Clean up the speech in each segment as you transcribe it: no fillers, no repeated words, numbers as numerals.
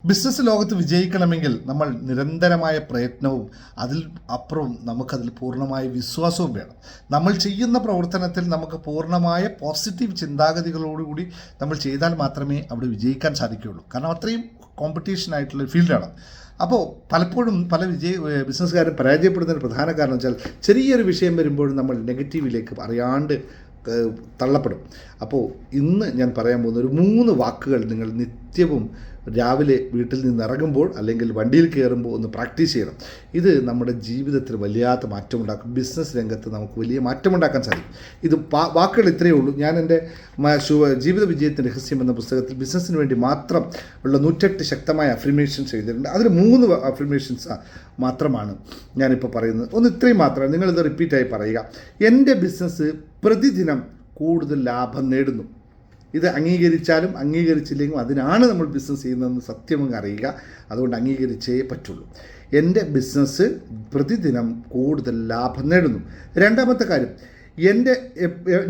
Business ലോകത്ത് വിജയിക്കണമെങ്കിൽ നമ്മൾ നിരന്തരമായ പ്രയത്നവും അതിൽ അപ്പുറവും നമുക്കതിൽ പൂർണ്ണമായ വിശ്വാസവും വേണം. നമ്മൾ ചെയ്യുന്ന പ്രവർത്തനത്തിൽ നമുക്ക് പൂർണ്ണമായ പോസിറ്റീവ് ചിന്താഗതികളോടുകൂടി നമ്മൾ ചെയ്താൽ മാത്രമേ അവിടെ വിജയിക്കാൻ സാധിക്കുകയുള്ളൂ. കാരണം അത്രയും കോമ്പറ്റീഷൻ ആയിട്ടുള്ള ഫീൽഡാണ്. അപ്പോൾ പലപ്പോഴും പല ബിസിനസ്സുകാരും പരാജയപ്പെടുന്നതിന് പ്രധാന കാരണം വെച്ചാൽ ചെറിയൊരു വിഷയം വരുമ്പോഴും നമ്മൾ നെഗറ്റീവിലേക്ക് അറിയാണ്ട് തള്ളപ്പെടും. അപ്പോൾ ഇന്ന് ഞാൻ പറയാൻ പോകുന്ന ഒരു 3 വാക്കുകൾ നിങ്ങൾ നിത്യവും രാവിലെ വീട്ടിൽ നിന്ന് ഇറങ്ങുമ്പോൾ അല്ലെങ്കിൽ വണ്ടിയിൽ കയറുമ്പോൾ ഒന്ന് പ്രാക്ടീസ് ചെയ്യണം. ഇത് നമ്മുടെ ജീവിതത്തിൽ വല്ലാത്ത മാറ്റമുണ്ടാക്കും. ബിസിനസ് രംഗത്ത് നമുക്ക് വലിയ മാറ്റമുണ്ടാക്കാൻ സാധിക്കും. ഇത് വാക്കുകൾ ഇത്രയേ ഉള്ളൂ. ഞാൻ എൻ്റെ ജീവിത വിജയത്തിൻ്റെ രഹസ്യം എന്ന പുസ്തകത്തിൽ ബിസിനസ്സിന് വേണ്ടി മാത്രം ഉള്ള 108 ശക്തമായ അഫർമേഷൻസ് എഴുതിയിട്ടുണ്ട്. അതിൽ 3 അഫർമേഷൻസ് മാത്രമാണ് ഞാനിപ്പോൾ പറയുന്നത്. ഒന്ന് ഇത്രയും മാത്രമാണ്. നിങ്ങളിത് റിപ്പീറ്റായി പറയുക. എൻ്റെ ബിസിനസ് പ്രതിദിനം കൂടുതൽ ലാഭം നേടുന്നു. ഇത് അംഗീകരിച്ചാലും അംഗീകരിച്ചില്ലെങ്കിലും അതിനാണ് നമ്മൾ ബിസിനസ് ചെയ്യുന്നതെന്ന് സത്യമങ്ങ് അറിയുക. അതുകൊണ്ട് അംഗീകരിച്ചേ പറ്റുള്ളൂ. എൻ്റെ ബിസിനസ് പ്രതിദിനം കൂടുതൽ ലാഭം നേടുന്നു. രണ്ടാമത്തെ കാര്യം,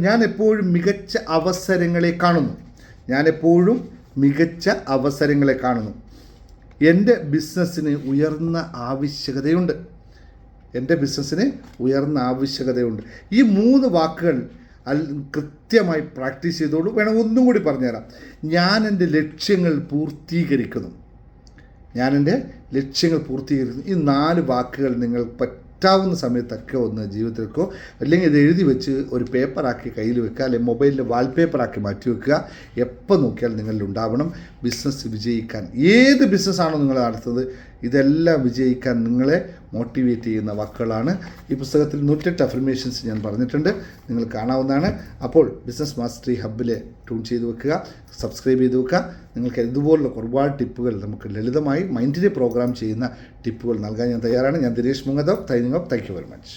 ഞാൻ എപ്പോഴും മികച്ച അവസരങ്ങളെ കാണുന്നു. എൻ്റെ ബിസിനസ്സിന് ഉയർന്ന ആവശ്യകതയുണ്ട്. ഈ 3 വാക്കുകൾ കൃത്യമായി പ്രാക്ടീസ് ചെയ്തോളൂ. വേണം ഒന്നും കൂടി പറഞ്ഞുതരാം. ഞാൻ എൻ്റെ ലക്ഷ്യങ്ങൾ പൂർത്തീകരിക്കുന്നു. ഈ 4 വാക്കുകൾ നിങ്ങൾ പറ്റാവുന്ന സമയത്തൊക്കെ ഒന്ന് ജീവിതത്തിലേക്കോ അല്ലെങ്കിൽ ഇത് എഴുതി വെച്ച് ഒരു പേപ്പറാക്കി കയ്യിൽ വെക്കുക, അല്ലെങ്കിൽ മൊബൈലിൽ വാൾപേപ്പറാക്കി മാറ്റി വെക്കുക. എപ്പോൾ നോക്കിയാൽ നിങ്ങളിൽ ഉണ്ടാവണം. ബിസിനസ് വിജയിക്കാൻ, ഏത് ബിസിനസ്സാണോ നിങ്ങൾ നടത്തുന്നത്, ഇതെല്ലാം വിജയിക്കാൻ നിങ്ങളെ മോട്ടിവേറ്റ് ചെയ്യുന്ന വാക്കുകളാണ്. ഈ പുസ്തകത്തിൽ 108 അഫർമേഷൻസ് ഞാൻ പറഞ്ഞിട്ടുണ്ട്, നിങ്ങൾ കാണാവുന്നതാണ്. അപ്പോൾ ബിസിനസ് മാസ്റ്ററി ഹബ്ബിലെ ട്യൂൺ ചെയ്ത് വെക്കുക, സബ്സ്ക്രൈബ് ചെയ്ത് വെക്കുക. നിങ്ങൾക്ക് ഇതുപോലുള്ള ഒരുപാട് ടിപ്പുകൾ നമുക്ക് ലളിതമായി മൈൻഡിനെ പ്രോഗ്രാം ചെയ്യുന്ന ടിപ്പുകൾ നൽകാൻ ഞാൻ തയ്യാറാണ്. ഞാൻ ദിനേശ് മുങ്ങതോ. Thank you very much.